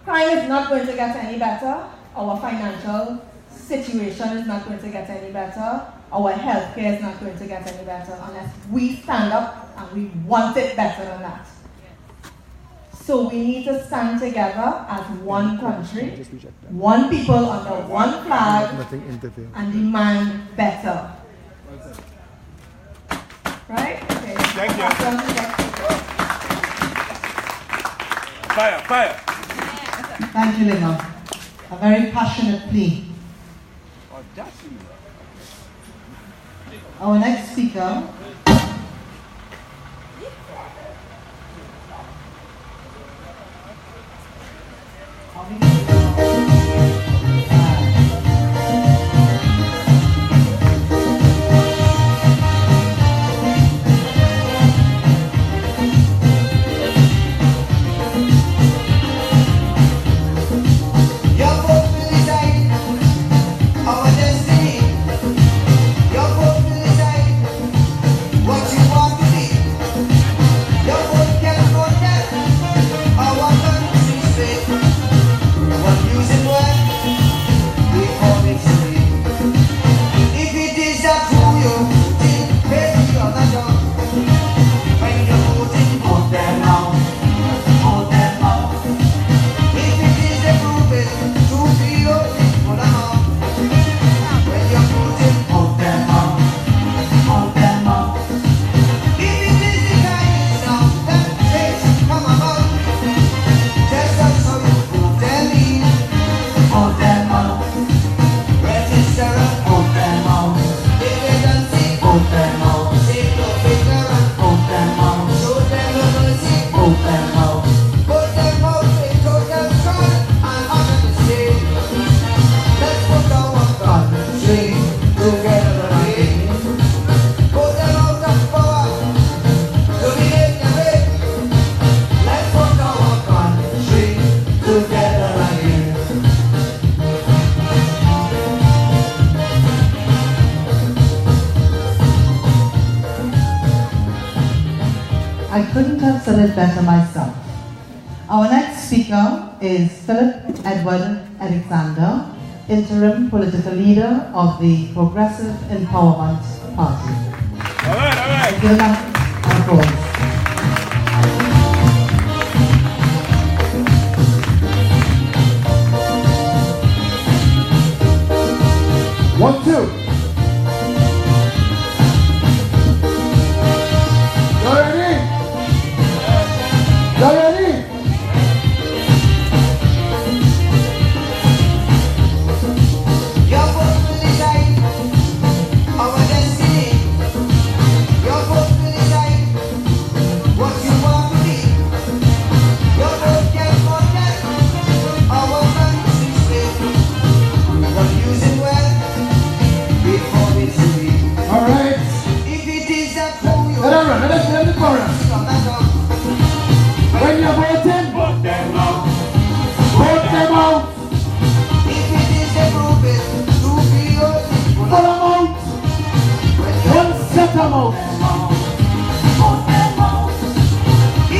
Crime is not going to get any better. Our financial situation is not going to get any better. Our healthcare is not going to get any better unless we stand up and we want it better than that. So we need to stand together as one country, one people under one flag, and demand better. Right? Okay. Thank you. Fire, fire. Thank you, Lima. A very passionate plea. Our next speaker I couldn't have said it better myself. Our next speaker is Philip Edward Alexander, interim political leader of the Progressive Empowerment Party. All right. Give him an applause. 1, 2.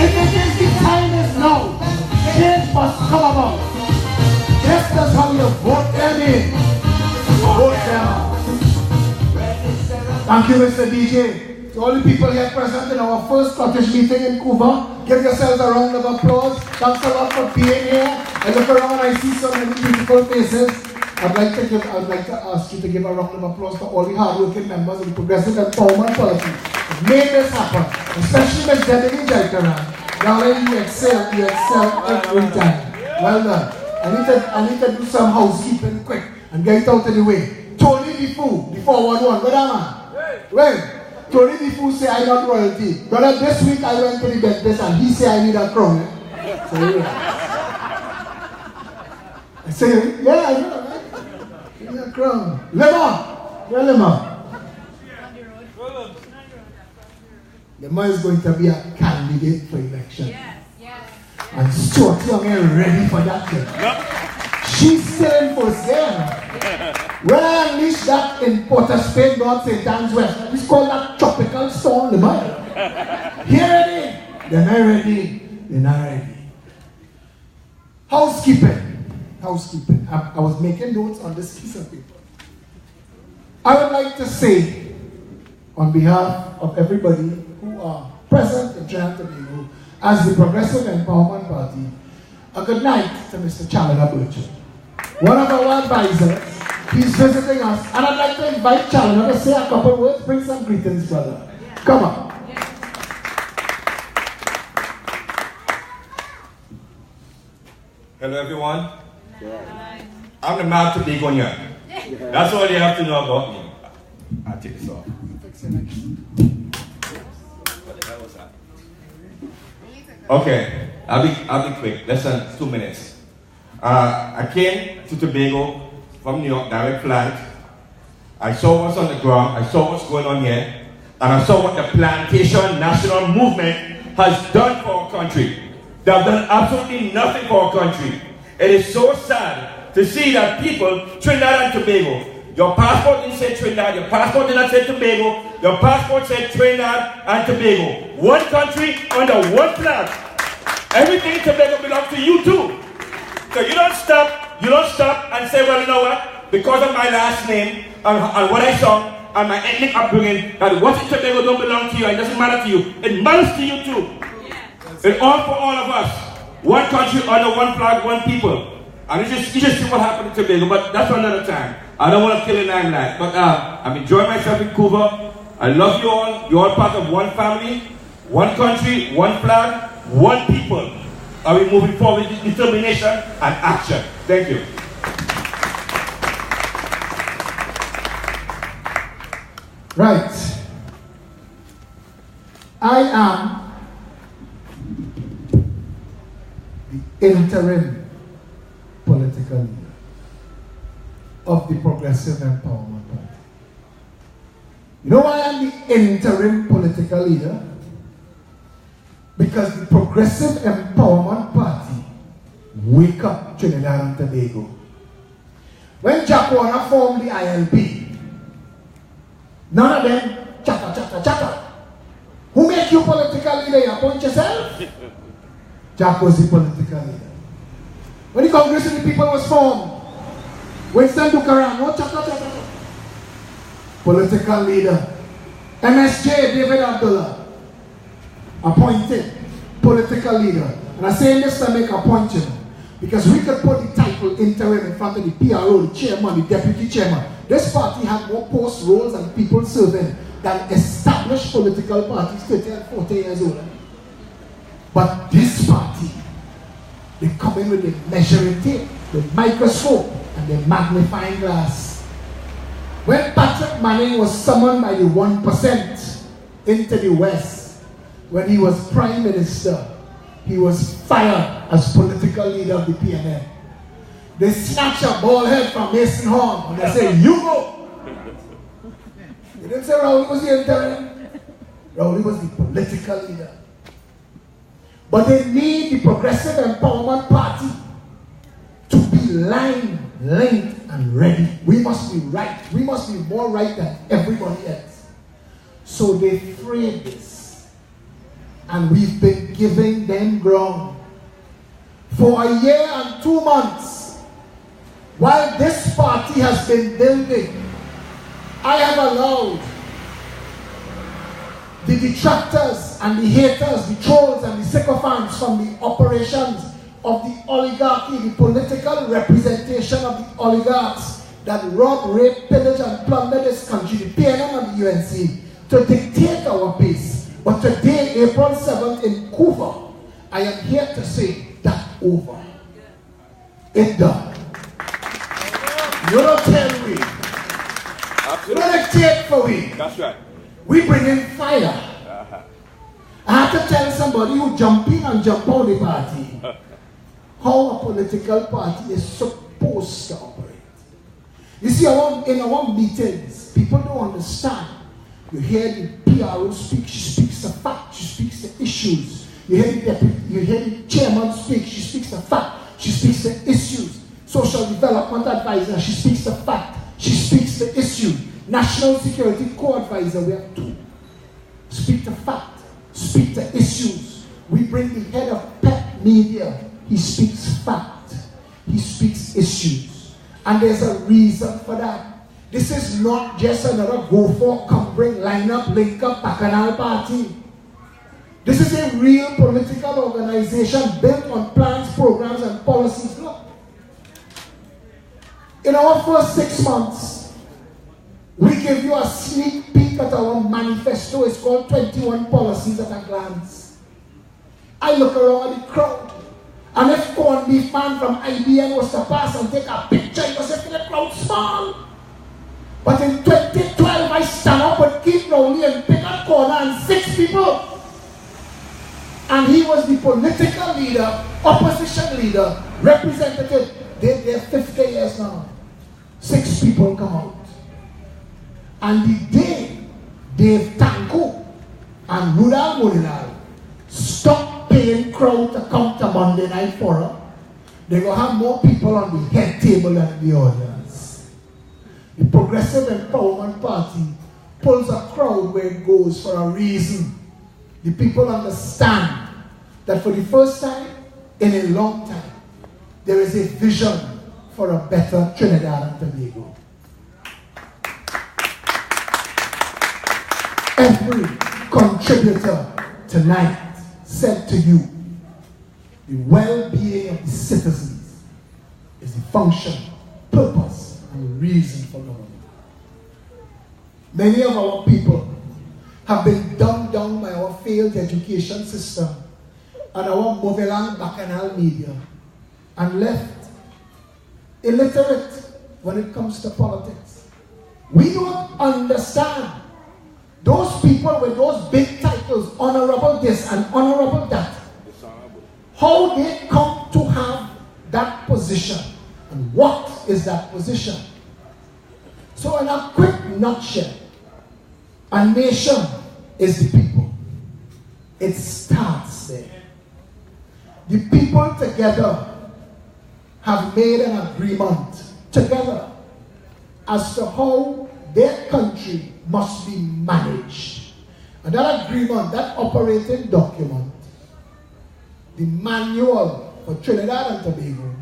If it is the time is now, change must come about. Just as how you vote them in, vote them out. Thank you, Mr. DJ. To all the people here present in our first Scottish meeting in COUVA, give yourselves a round of applause. Thanks a lot for being here. I look around and I see so many beautiful faces. I'd like to ask you to give a round of applause to all the hardworking members of the Progressive Empowerment Party who made this happen, especially Ms. Debbie Jaikaran. Darling, you excel every time. Well done. I need to do some housekeeping quick and get it out of the way. Tony the Fool, the 411, where am I? Well, Tony the Fool say I'm not royalty. Brother, this week I went to the dentist and he said I need a crown. So yeah. I say, yeah, I know. Your crown. Lema! Where Lema? Lema is going to be a candidate for election. Yes. And Stuart Young is ready for that thing. Yep. She's still in for sale. When I unleash that in Port of Spain, North St. Anne's West, it's called that tropical storm, Lema. Here ready? They're not ready. They're not ready. Housekeeping. I was making notes on this piece of paper. I would like to say, on behalf of everybody who are present in Trinidad and Tobago, as the Progressive Empowerment Party, a good night to Mr. Chalana Burchell, one of our advisors. He's visiting us, and I'd like to invite Chalana to say a couple words. Bring some greetings, brother. Come on. Hello, everyone. I'm the man to be going. That's all you have to know about me. I'll take this off. What the hell was that? Okay, I'll be quick. Less than 2 minutes. I came to Tobago from New York, direct flight. I saw what's on the ground. I saw what's going on here, and I saw what the Plantation National Movement has done for our country. They have done absolutely nothing for our country. It is so sad to see that people, Trinidad and Tobago, your passport didn't say Trinidad, your passport did not say Tobago, your passport said Trinidad and Tobago. One country under one flag. Everything in Tobago belongs to you too. So you don't stop and say, well, you know what, because of my last name and what I saw and my ethnic upbringing, that what in Tobago don't belong to you, it doesn't matter to you. It matters to you too. It's all for all of us. One country under one flag, one people. And you just see what happened in Tobago, but that's for another time. I don't want to kill a limelight, but I'm enjoying myself in COUVA. I love you all. You're all part of one family, one country, one flag, one people. Are we moving forward with determination and action? Thank you. Right. I am the interim political leader of the Progressive Empowerment Party. You know why I'm the interim political leader? Because the Progressive Empowerment Party wake up Trinidad and Tobago. When Jack Warner formed the ILP, none of them chatter. Who make you political leader? You appoint yourself? Jack was the political leader. When the Congress of the People was formed, Winston Buchanan, no chatter. Political leader. MSJ, David Abdullah, appointed political leader. And I say this to make a point, you know, because we could put the title interim in front of the PRO, the chairman, the deputy chairman. This party had more post roles and people serving than established political parties 30 and 40 years old. But this party, they come in with the measuring tape, the microscope, and the magnifying glass. When Patrick Manning was summoned by the 1% into the West, when he was Prime Minister, he was fired as political leader of the PNM. They snatch a bald head from Mason Horn and they say, you go. They didn't say Rowley was the interim. Rowley was the political leader. But they need the Progressive Empowerment Party to be line, linked, and ready. We must be right. We must be more right than everybody else. So they framed this. And we've been giving them ground. For a year and 2 months, while this party has been building, I have allowed the detractors and the haters, the trolls and the sycophants from the operations of the oligarchy, the political representation of the oligarchs that rob, rape, pillage and plunder this country, the PNM and the UNC, to dictate our pace. But today, April 7th in COUVA, I am here to say that over. It's done. You don't tell me. You don't dictate for me. That's right. We bring in fire. I have to tell somebody who jump in and jump out the party how a political party is supposed to operate. You see, in our meetings, people don't understand. You hear the PRO speak, she speaks the fact, she speaks the issues. You hear the chairman speak, she speaks the fact, she speaks the issues. Social development advisor, she speaks the fact, she speaks the issue. National security co-advisor, we have two. Speak the fact, speak the issues. We bring the head of PEP media, he speaks fact. he speaks issues. And there's a reason for that. This is not just another go for, come bring, line up, link up, bacchanal party. This is a real political organization built on plans, programs, and policies. Look, in our first 6 months, we give you a sneak peek at our manifesto. It's called 21 Policies at a Glance. I look around at the crowd, and if corned beef man from IBM was to pass and take a picture, it was if the crowd small. But in 2012, I stand up with Keith Rowley and pick a corner and 6 people. And he was the political leader, opposition leader, representative. They're 50 years now. 6 people come out. And the day Dave Tanku and Rudal Molinal stop paying crowd to come to Monday Night Forum, they will have more people on the head table than the audience. The Progressive Empowerment Party pulls a crowd where it goes for a reason. The people understand that for the first time in a long time, there is a vision for a better Trinidad and Tobago. Every contributor tonight said to you, the well-being of the citizens is the function, purpose, and reason for government. Many of our people have been dumbed down by our failed education system and our Moveland bacchanal media and left illiterate when it comes to politics. We don't understand those people with those big titles, honorable this and honorable that, how they come to have that position and what is that position. So in a quick nutshell, a nation is the people. It starts there. The people together have made an agreement together as to how their country must be managed. And that agreement, that operating document, the manual for Trinidad and Tobago,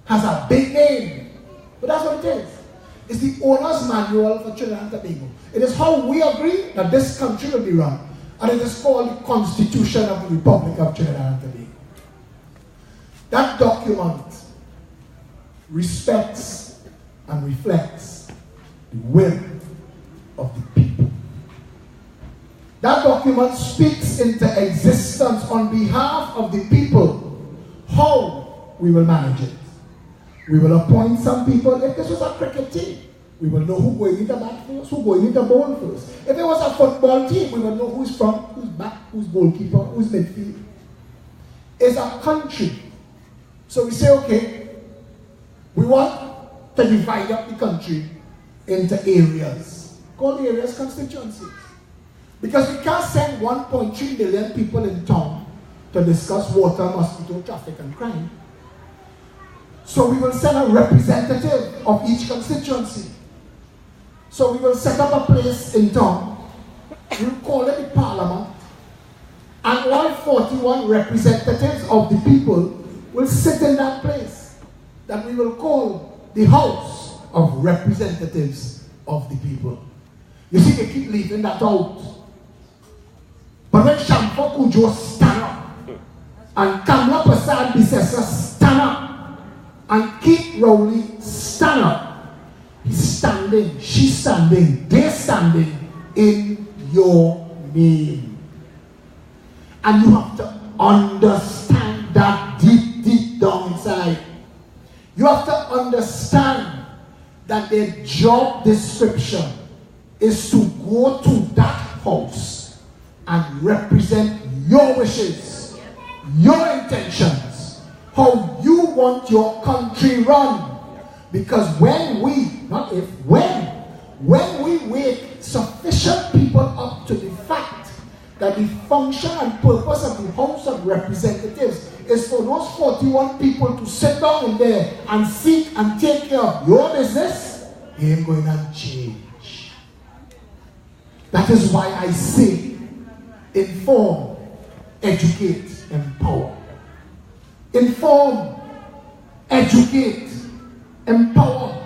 has a big name. But that's what it is. It's the owner's manual for Trinidad and Tobago. It is how we agree that this country will be run. And it is called the Constitution of the Republic of Trinidad and Tobago. That document respects and reflects the will of the people. That document speaks into existence on behalf of the people how we will manage it. We will appoint some people. If this was a cricket team, we will know who's going into bat first, who's going into ball first. If it was a football team, we will know who's front, who's back, who's goalkeeper, who's midfield. It's a country. So we say, okay, we want to divide up the country into areas. Call the areas constituencies. Because we can't send 1.3 million people in town to discuss water, mosquito, traffic, and crime. So we will send a representative of each constituency. So we will set up a place in town. We will call it the Parliament. And all 41 representatives of the people will sit in that place that we will call the House of Representatives of the People. You see, they keep leaving that out. But when Shamfo Kujo stand up, and Kamla Prasad Bisesa stand up, and Keith Rowley stand up, he's standing, she's standing, they're standing in your name. And you have to understand that deep down inside. You have to understand that their job description is to go to that house and represent your wishes, your intentions, how you want your country run. Because when we, not if, when we wake sufficient people up to the fact that the function and purpose of the House of Representatives is for those 41 people to sit down in there and seek and take care of your business, it ain't going to change. That is why I say, inform, educate, empower. Inform educate, empower.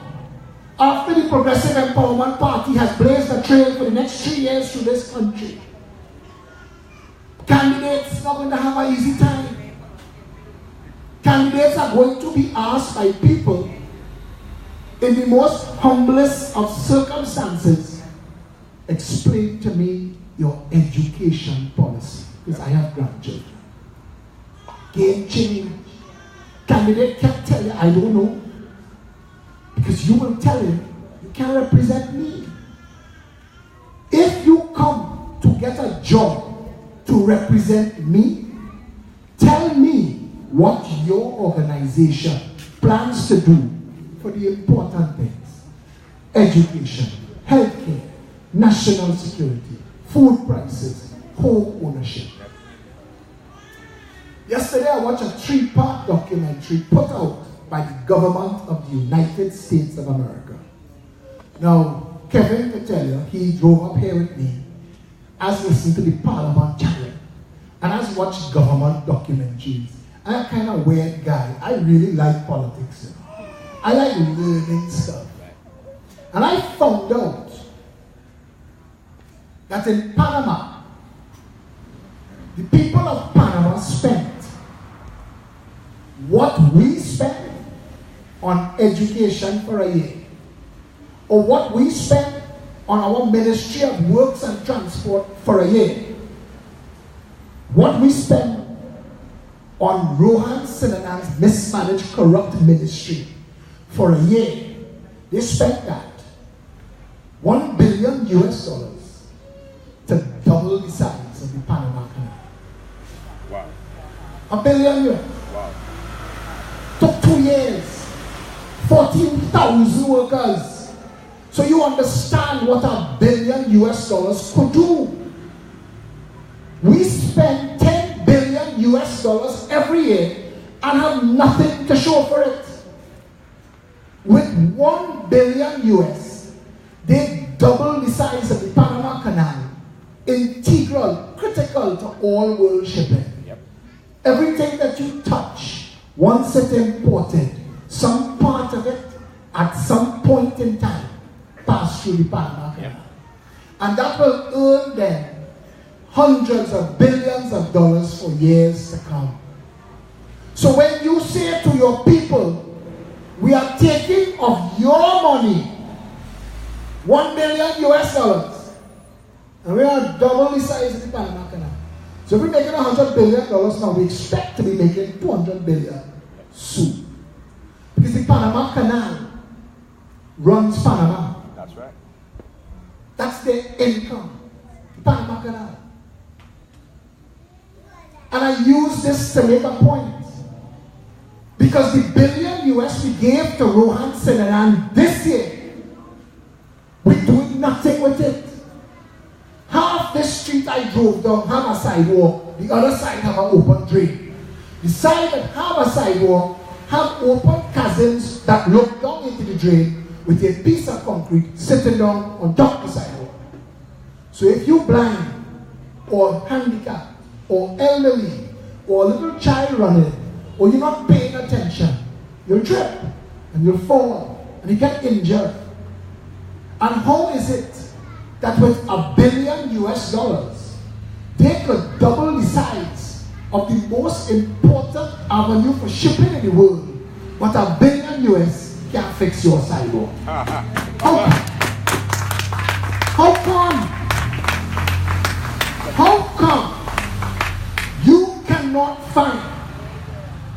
After the Progressive Empowerment Party has blazed a trail for the next 3 years through this country, candidates are not going to have an easy time. Candidates are going to be asked by people in the most humblest of circumstances, explain to me your education policy, because I have grandchildren. Game change. Candidate can't tell you, I don't know, because you will tell him, you can't represent me. If you come to get a job to represent me, tell me what your organization plans to do for the important things. Education, healthcare, national security, food prices, home ownership. Yesterday I watched a 3-part documentary put out by the government of the United States of America. Now, Kevin can tell you, he drove up here with me, as listened to the Parliament channel, and as watched government documentaries. I'm a kind of weird guy. I really like politics. I like learning stuff. And I found out that in Panama, the people of Panama spent what we spend on education for a year, or what we spend on our Ministry of Works and Transport for a year, what we spend on Rohan Sinanan's mismanaged, corrupt ministry for a year. They spent that $1 billion to double the size of the Panama Canal. Wow. $1 billion. Wow. Took 2 years, 14,000 workers. So you understand what $1 billion could do. We spend $10 billion every year and have nothing to show for it. With $1 billion, they double the size of the Panama Canal, integral, critical to all world shipping. Yep. Everything that you touch, once it's imported, some part of it, at some point in time, pass through the Panama Canal. Yep. And that will earn them hundreds of billions of dollars for years to come. So when you say to your people, we are taking of your money, $1 billion, and we are double the size of the Panama Canal. So if we're making $100 billion now, we expect to be making $200 billion soon. Because the Panama Canal runs Panama. That's right. That's their income. The Panama Canal. And I use this to make a point. Because the $1 billion we gave to Rohan Sinanan this year, we're doing nothing with it. Half this street I drove down have a sidewalk, the other side have an open drain. The side that have a sidewalk have open chasms that look down into the drain with a piece of concrete sitting down on top of the sidewalk. So if you're blind, or handicapped, or elderly, or a little child running, or you're not paying attention, you'll trip, and you'll fall, and you get injured. And how is it that with $1 billion, they could double the size of the most important avenue for shipping in the world, but $1 billion can't fix your sidewalk? How come you cannot find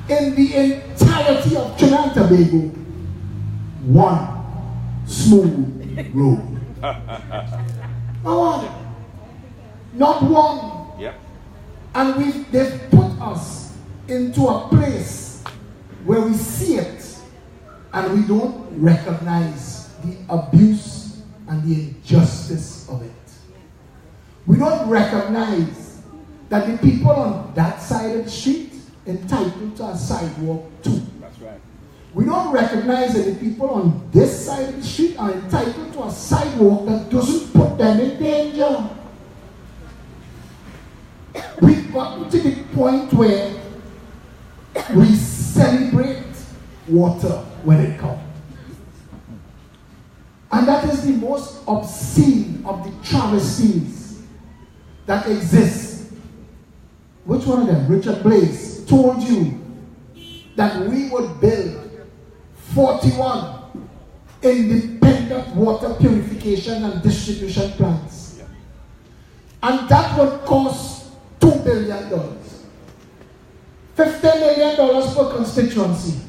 in the entirety of Trinidad and Tobago one smooth road? No one. Not one. Yep. And they've put us into a place where we see it and we don't recognize the abuse and the injustice of it. We don't recognize that the people on that side of the street entitled to a sidewalk too. That's right. We don't recognize that the people on this side of the street are entitled to a sidewalk that doesn't put them in danger. We've gotten to the point where we celebrate water when it comes. And that is the most obscene of the travesties that exist. Which one of them? Richard Blaze told you that we would build 41 independent water purification and distribution plants. And that would cost $2 billion. $50 million per constituency.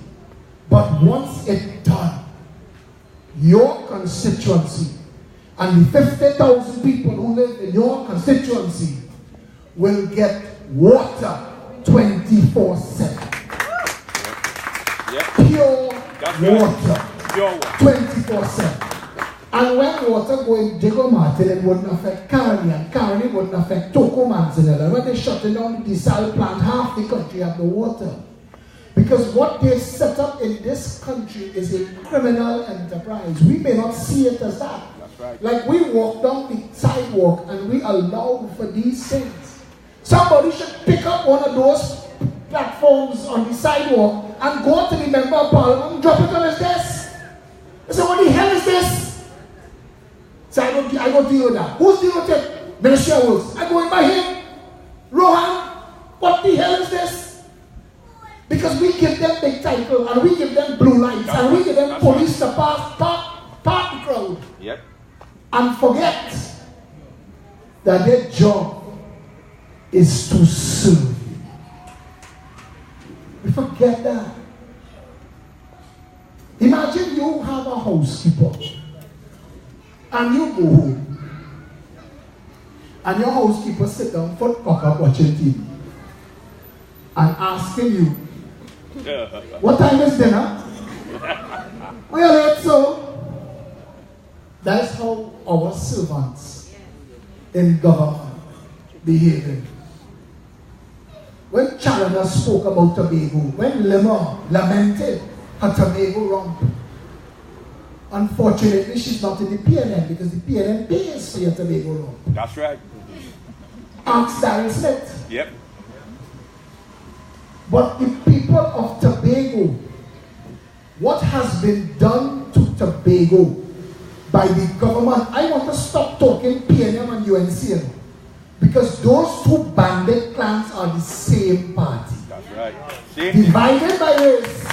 But once it's done, your constituency and the 50,000 people who live in your constituency will get water 24/7. Pure water. 24/7. And when water go in Diego Martin, it wouldn't affect Caroni, and Caroni wouldn't affect Toko Manzanella. When they shut down the desal plant, half the country have no water. Because what they set up in this country is a criminal enterprise. We may not see it as that. That's right. Like we walk down the sidewalk and we allow for these things. Somebody should pick up one of those platforms on the sidewalk and go to the member of parliament and drop it on his desk. I said, what the hell is this? So I go deal with that. Who's dealing with it? Ministry of Works. I go in by him. Rohan, what the hell is this? Because we give them big title and we give them blue lights and we give them police to park the crowd. Yep. And forget that their job is to serve you. We forget that. Imagine you have a housekeeper and you go home and your housekeeper sit down foot cock up watching TV and asking you, what time is dinner? We are late, so that's how our servants in government behaving. When Challoner spoke about Tobago, when Lemmer lamented her Tobago rump, unfortunately she's not in the PNM because the PNM pays for your Tobago rump. That's right. Ask Darren Smith. Yep. But the people of Tobago, what has been done to Tobago by the government, I want to stop talking PNM and UNCL because those two bandit clans are the same party. That's right. See? Divided by race.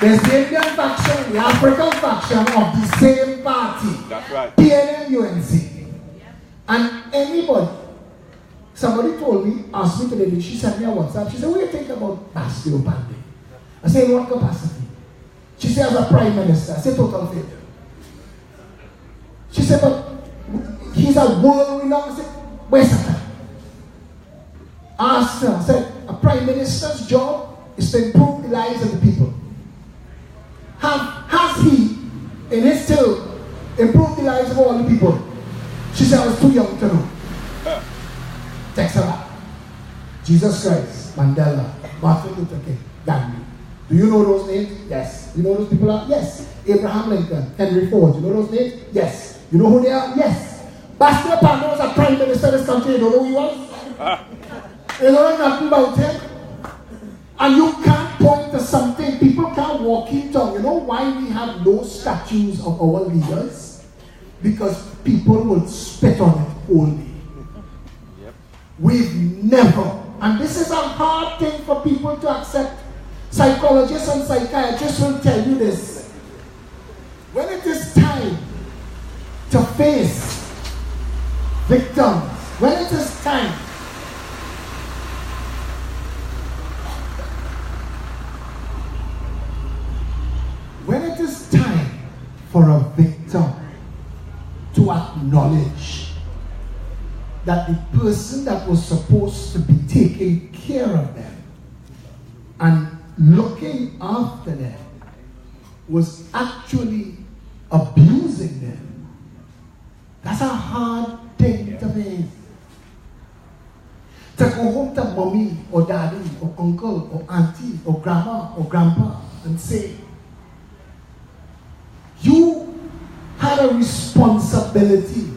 There's the Indian faction, the African faction of the same party. That's right. PNM, UNC. And anybody, somebody told me, asked me today, she sent me a WhatsApp, she said, what do you think about Bastille Pandey? I said, in what capacity? She said, as a prime minister. I said, total failure. She said, but he's a world renowned. I said, where's that? I asked her, I said, a prime minister's job is to improve the lives of the people. Has he, in his term, improved the lives of all the people? She said, I was too young to know. Text her back. Jesus Christ, Mandela, Martin Luther King, Gandhi. Do you know those names? Yes. You know those people are? Yes. Abraham Lincoln, Henry Ford. You know those names? Yes. You know who they are? Yes. Bastille Pandey was a prime minister of this country. You don't know who he was? You know nothing about him? And you can't point to something. People can't walk in tongue. You know why we have no statues of our leaders? Because people will spit on it only. Yep. We've never, and this is a hard thing for people to accept. Psychologists and psychiatrists will tell you this. When it is time to face victims, when it is time for a victim to acknowledge that the person that was supposed to be taking care of them and looking after them was actually abusing them. That's a hard thing to face. To go home to mommy or daddy or uncle or auntie or grandma or grandpa and say, you had a responsibility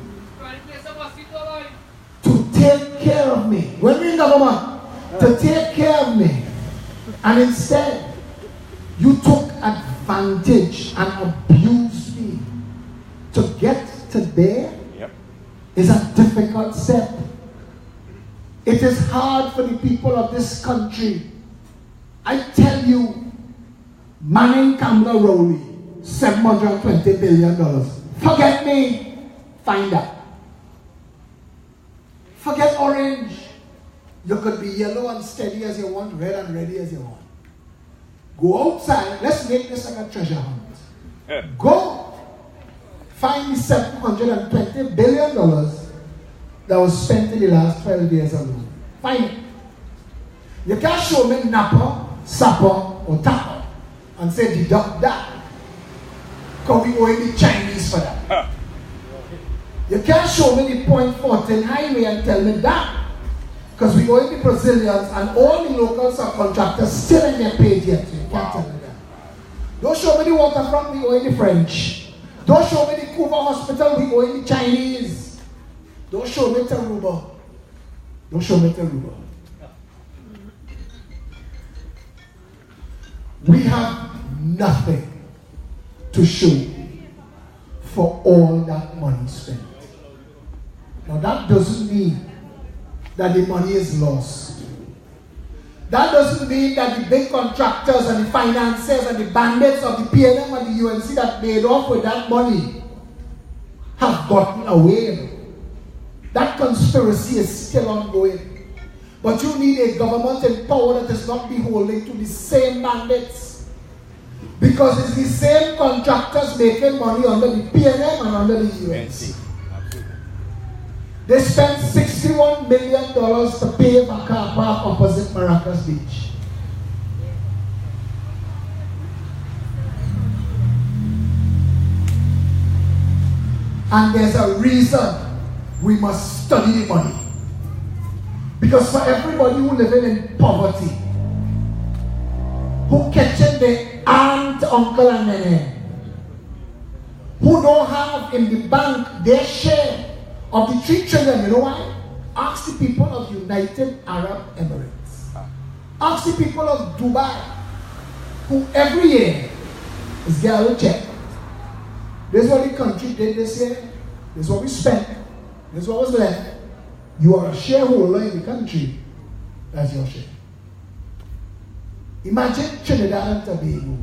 to take care of me. When we in government, to take care of me. And instead, you You took advantage and abused me. To get to there is a difficult step. It is hard for the people of this country. I tell you, Manning Kamla Rowley, $720 billion. Forget me, find that. Forget orange. You could be yellow and steady as you want, red and ready as you want. Go outside, let's make this like a treasure hunt. Go find the $720 billion that was spent in the last 12 years alone. Find it. You can't show me Napa, Sapa, or Tapa and say deduct that. Because we owe the Chinese for that. You can't show me the Point 14 highway and tell me that. Because we owe the Brazilians and all the local subcontractors still ain't get paid yet. So you can't tell me that. Don't show me the waterfront, we owe the French. Don't show me the COUVA hospital, we owe the Chinese. Don't show me Taruba. Don't show me Taruba. We have nothing to show for all that money spent. Now that doesn't mean that the money is lost. That doesn't mean that the big contractors and the financiers and the bandits of the PNM and the UNC that made off with that money have gotten away. That conspiracy is still ongoing. But you need a government in power that is not beholden to the same bandits. Because it's the same contractors making money under the PNM and under the UNC. They spent $61 million to pave a car park opposite Maracas Beach. And there's a reason we must study the money. Because for everybody who living in poverty, who catching their aunt, uncle, and nene, who don't have in the bank their share of the $3 trillion, you know why? Ask the people of United Arab Emirates. Ask the people of Dubai, who every year is getting a check. This is what the country did this year. This is what we spent. This is what was left. You are a shareholder in the country. That's your share. Imagine Trinidad and Tobago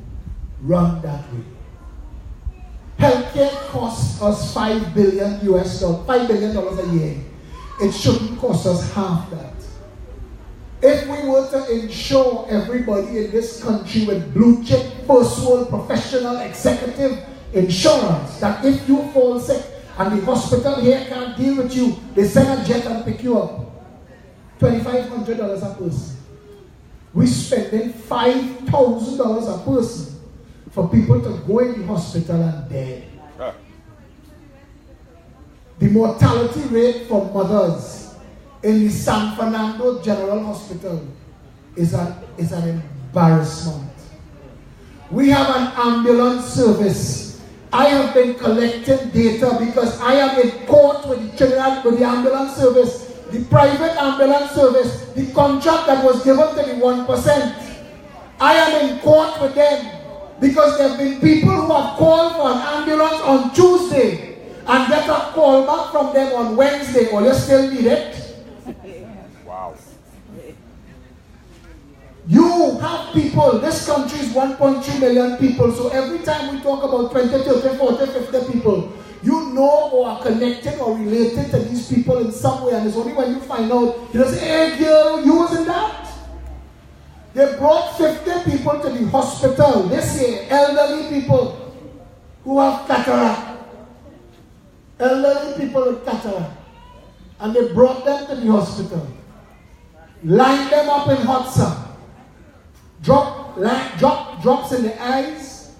run that way. Healthcare costs us $5 billion a year. It shouldn't cost us half that. If we were to insure everybody in this country with blue chip, first world, professional, executive insurance, that if you fall sick and the hospital here can't deal with you, they send a jet and pick you up. $2,500 a person. We're spending $5,000 a person for people to go in the hospital and dead. The mortality rate for mothers in the San Fernando General Hospital is an embarrassment. We have an ambulance service. I have been collecting data because I am in court with the ambulance service, the private ambulance service, the contract that was given to the 1%. I am in court with them because there have been people who have called for an ambulance on Tuesday and get a call back from them on Wednesday. Or you still need it? Wow. You have people, this country is 1.3 million people, so every time we talk about 20, 30, 40, 50 people, you know or are connected or related to these people in some way, and it's only when you find out, you say, hey girl, you was in that? They brought 50 people to the hospital this year, elderly people who have cataract. Elderly people with cataract. And they brought them to the hospital. Lined them up in hot sun. Drops in the eyes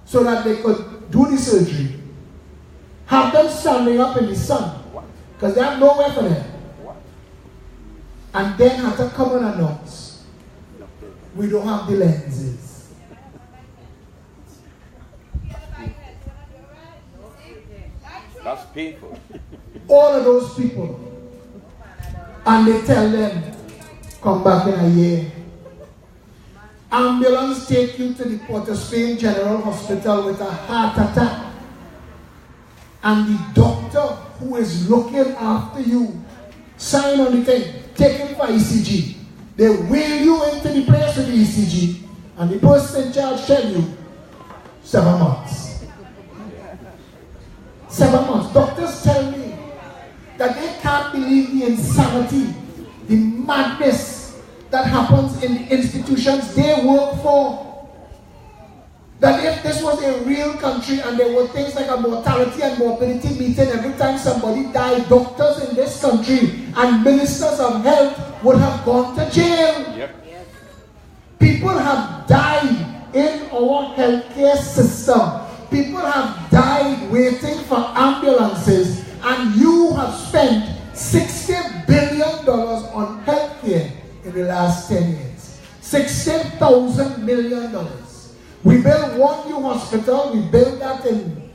so that they could do the surgery. Have them standing up in the sun because they have nowhere for them. And then have to come and announce, we don't have the lenses. That's painful. All of those people. And they tell them, come back in a year. Ambulance take you to the Port of Spain General Hospital with a heart attack. And the doctor who is looking after you, sign on the thing, take him for ECG. They wheel you into the place with the ECG, and the person in charge tell you, 7 months. 7 months. Doctors tell me that they can't believe the insanity, the madness that happens in the institutions they work for. That if this was a real country and there were things like a mortality and morbidity meeting every time somebody died, doctors in this country and ministers of health would have gone to jail. Yep. People have died in our healthcare system. People have died waiting for ambulances, and you have spent $60 billion on healthcare in the last 10 years. $60,000 million. We built one new hospital. We built that in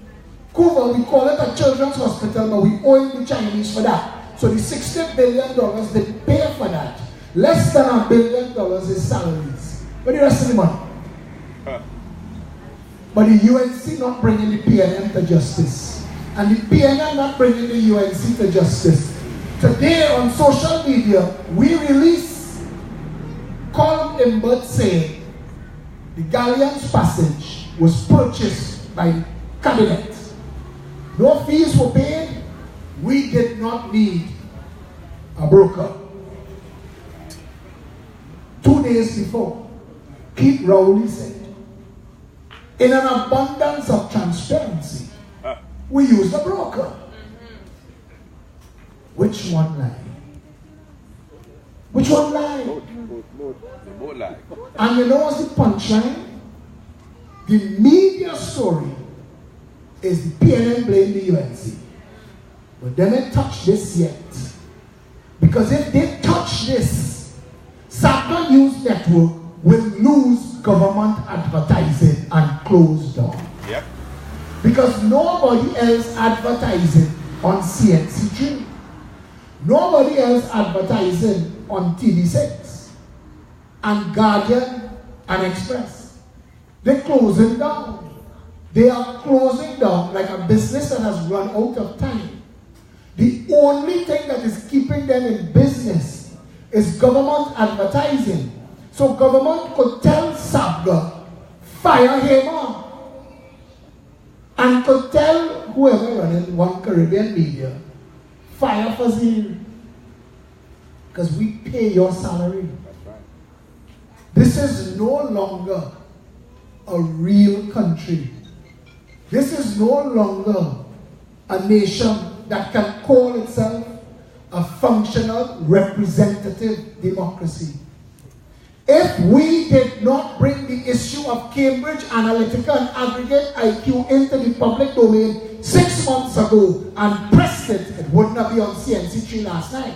COUVA. We call it a children's hospital, but we owe the Chinese for that. So the $60 billion, they pay for that. Less than $1 billion is salaries. But the rest of the money. But the UNC not bringing the PNM to justice. And the PNM not bringing the UNC to justice. Today on social media, we release column in Bird saying the Galleon's passage was purchased by the cabinet. No fees were paid. We did not need a broker. 2 days before, Pete Rowley said, in an abundance of transparency, we used a broker. Which one lied? Which one lied? Both lied. And you know what's the punchline? The media story is the PNM blame the UNC. But they don't touch this yet. Because if they touch this, Sapna News Network will lose government advertising and close down. Yep. Because nobody else advertising on CNC3. Nobody else advertising on TV6 and Guardian and Express. They're closing down. They are closing down like a business that has run out of time. The only thing that is keeping them in business is government advertising. So government could tell Sabga, fire him on. And could tell whoever running One Caribbean Media, fire Fazil. Because we pay your salary. That's right. This is no longer a real country. This is no longer a nation that can call itself a functional representative democracy. If we did not bring the issue of Cambridge Analytica and aggregate IQ into the public domain 6 months ago and pressed it, it would not be on CNC3 last night.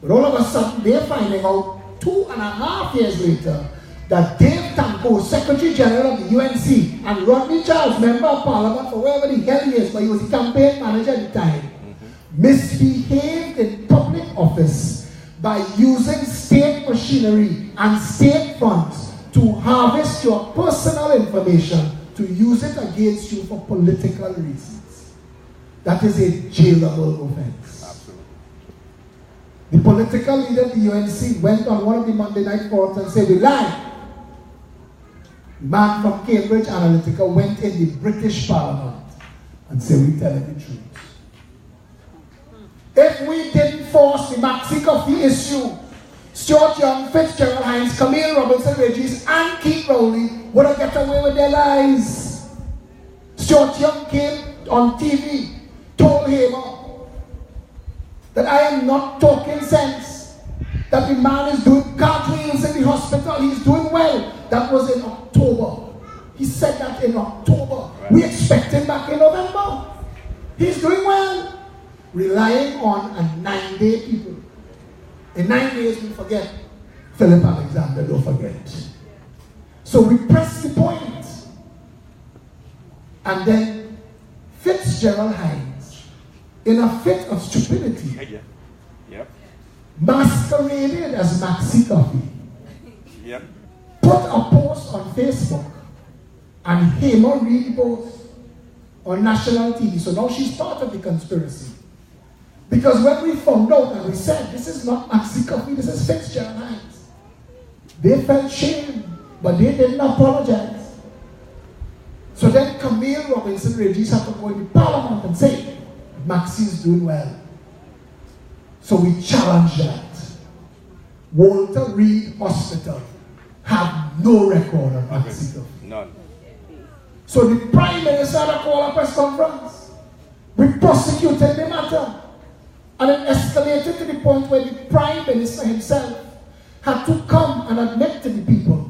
But all of a sudden, they're finding out 2.5 years later that Dave Tanko, Secretary General of the UNC, and Rodney Charles, Member of Parliament for wherever the hell he is, but he was the campaign manager at the time, misbehaved in public office by using state machinery and state funds to harvest your personal information to use it against you for political reasons. That is a jailable offense. Absolutely. The political leader of the UNC went on one of the Monday night forums and said, we lied. The man from Cambridge Analytica went in the British Parliament and said, we tell the truth. If we didn't force the Maxi Coffee issue, Stuart Young, Fitzgerald Hines, Camille Robinson Regis, and Keith Rowley would have got away with their lies. Stuart Young came on TV, told Hamer that I am not talking sense, that the man is doing cartwheels in the hospital, he's doing well. That was in October. He said that in October. Right. We expect him back in November. He's doing well. Relying on a 9-day people. In 9 days, we forget. Philip Alexander, don't forget. So we press the point. And then Fitzgerald Hines, in a fit of stupidity, masqueraded as Maxi Coffee. Yep. put a post on Facebook and Hema read both on national TV. So now she's part of the conspiracy. Because when we found out and we said, this is not Maxi Coffee, this is Fitzgerald Hines, they felt shame, but they didn't apologize. So then Camille Robinson Regis had to go in the parliament and say, Maxi is doing well. So we challenged that. Walter Reed Hospital have no record of Maxi Coffee. None. So the Prime Minister had called a press conference. We prosecuted the matter. And it escalated to the point where the Prime Minister himself had to come and admit to the people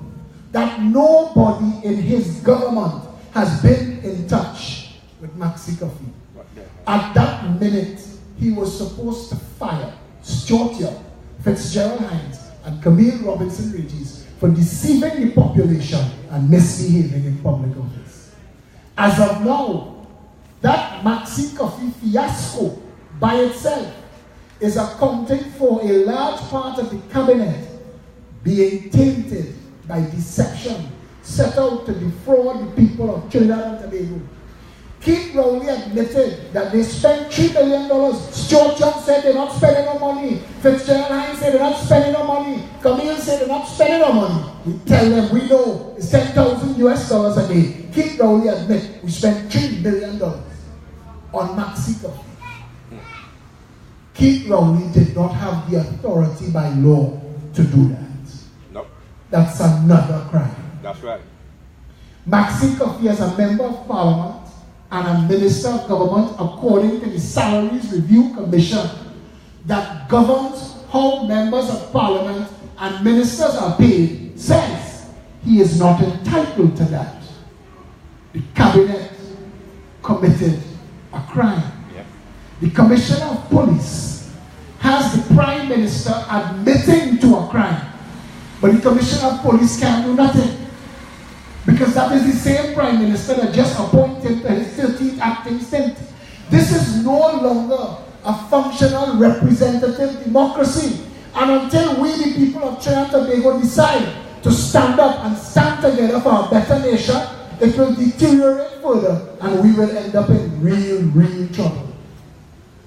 that nobody in his government has been in touch with Maxi Coffee. At that minute, he was supposed to fire Stuart Young, Fitzgerald Hines, and Camille Robinson Regis for deceiving the population and misbehaving in public office. As of now, that Maxi Coffee fiasco by itself is accounting for a large part of the cabinet being tainted by deception set out to defraud the people of Trinidad and Tobago. Keith Rowley admitted that they spent $3 billion. Stuart Young said they're not spending no money. Fitzgerald Hines said they're not spending no money. Camille said they're not spending no money. We tell them we know it's $10,000 a day. Keith Rowley admit we spent $3 billion on Maxi Coffee. Keith Rowley did not have the authority by law to do that. Nope. That's another crime. That's right. Maxi Coffee as a member of parliament and a minister of government, according to the Salaries Review Commission that governs how members of parliament and ministers are paid, says he is not entitled to that. The cabinet committed a crime. Yep. The Commissioner of Police has the Prime Minister admitting to a crime, but the Commissioner of Police can't do nothing. Because that is the same Prime Minister that just appointed to his 13th acting stint. This is no longer a functional representative democracy. And until we, the people of Trinidad and Tobago, decide to stand up and stand together for a better nation, it will deteriorate further and we will end up in real trouble.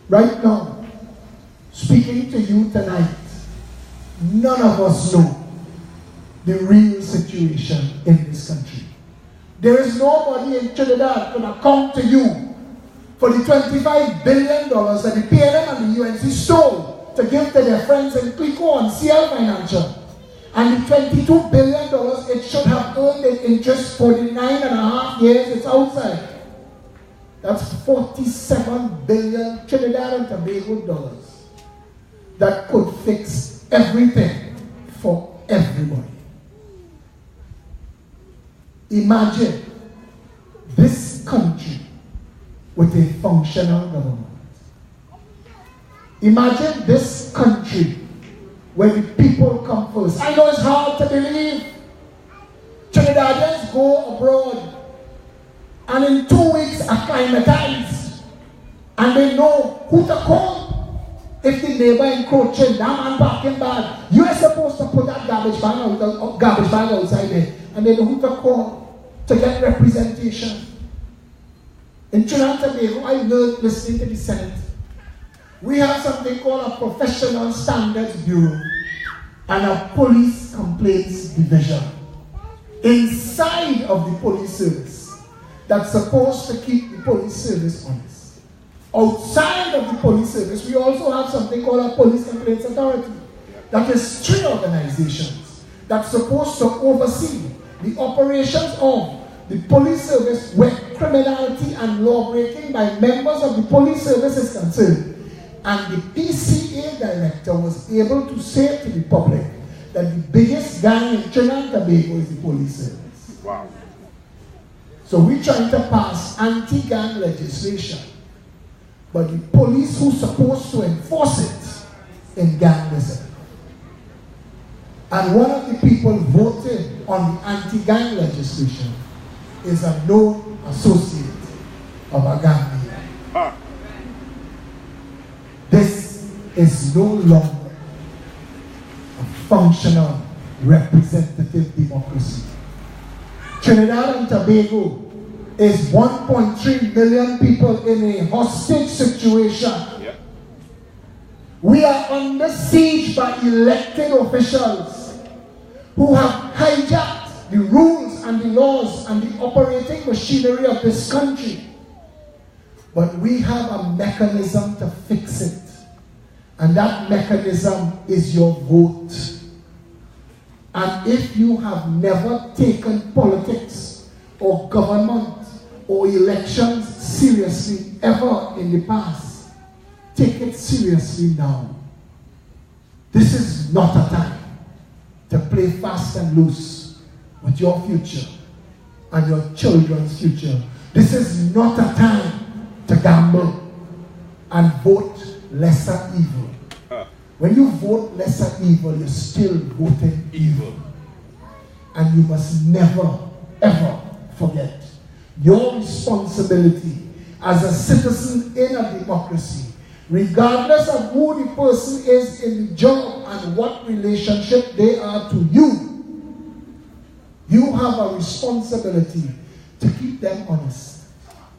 Right now, speaking to you tonight, none of us know the real situation in this country. There is nobody in Trinidad going to come to you for the $25 billion that the PLM and the UNC stole to give to their friends in Clico and CL Financial. And the $22 billion it should have earned in interest for the 9.5 years it's outside. That's 47 billion Trinidad and Tobago dollars that could fix everything for everybody. Imagine this country with a functional government. Imagine this country where the people come first. I know it's hard to believe. Trinidadians go abroad and in 2 weeks acclimatize and they know who to call. If the neighbor encroaching, that man parking bad, you are supposed to put that garbage bag outside there and they know who to call to get representation. In Trinidad and Tobago, I learned listening to the Senate. We have something called a Professional Standards Bureau and a Police Complaints Division inside of the police service that's supposed to keep the police service honest. Outside of the police service, we also have something called a Police Complaints Authority. That is 3 organizations that's supposed to oversee the operations of the police service where criminality and law breaking by members of the police service is concerned. And the PCA director was able to say to the public that the biggest gang in Trinidad and Tobago is the police service. Wow. So we're trying to pass anti-gang legislation, but the police who's supposed to enforce it in gangism. And one of the people voted on the anti-gang legislation is a known associate of a gang leader. This is no longer a functional representative democracy. Trinidad and Tobago is 1.3 million people in a hostage situation. Yep. We are under siege by elected officials who have hijacked the rules and the laws and the operating machinery of this country. But we have a mechanism to fix it. And that mechanism is your vote. And if you have never taken politics or government or elections seriously ever in the past, take it seriously now. This is not a time to play fast and loose with your future and your children's future. This is not a time to gamble and vote lesser evil. When you vote lesser evil, you're still voting evil. And you must never, ever forget your responsibility as a citizen in a democracy, regardless of who the person is in the job and what relationship they are to you. You have a responsibility to keep them honest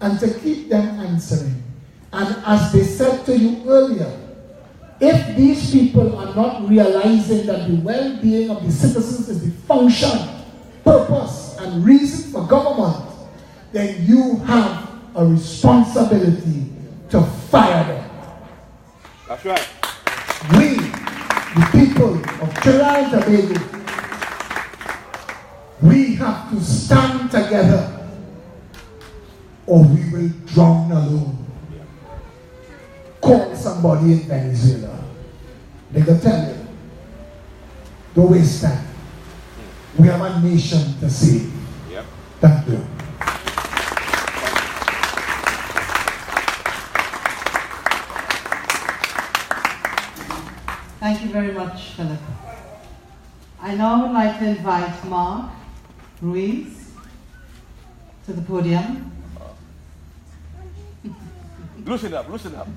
and to keep them answering. And as they said to you earlier, if these people are not realizing that the well-being of the citizens is the function, purpose, and reason for government, then you have a responsibility to fire them. That's right. We, the people of Trinidad and Tobago, we have to stand together or we will drown alone. Call somebody in Venezuela. They can tell you, don't waste time. We have a nation to save. Yep. Thank you. Thank you very much, Philip. I now would like to invite Mark Ruiz to the podium. Loosen up, loosen up.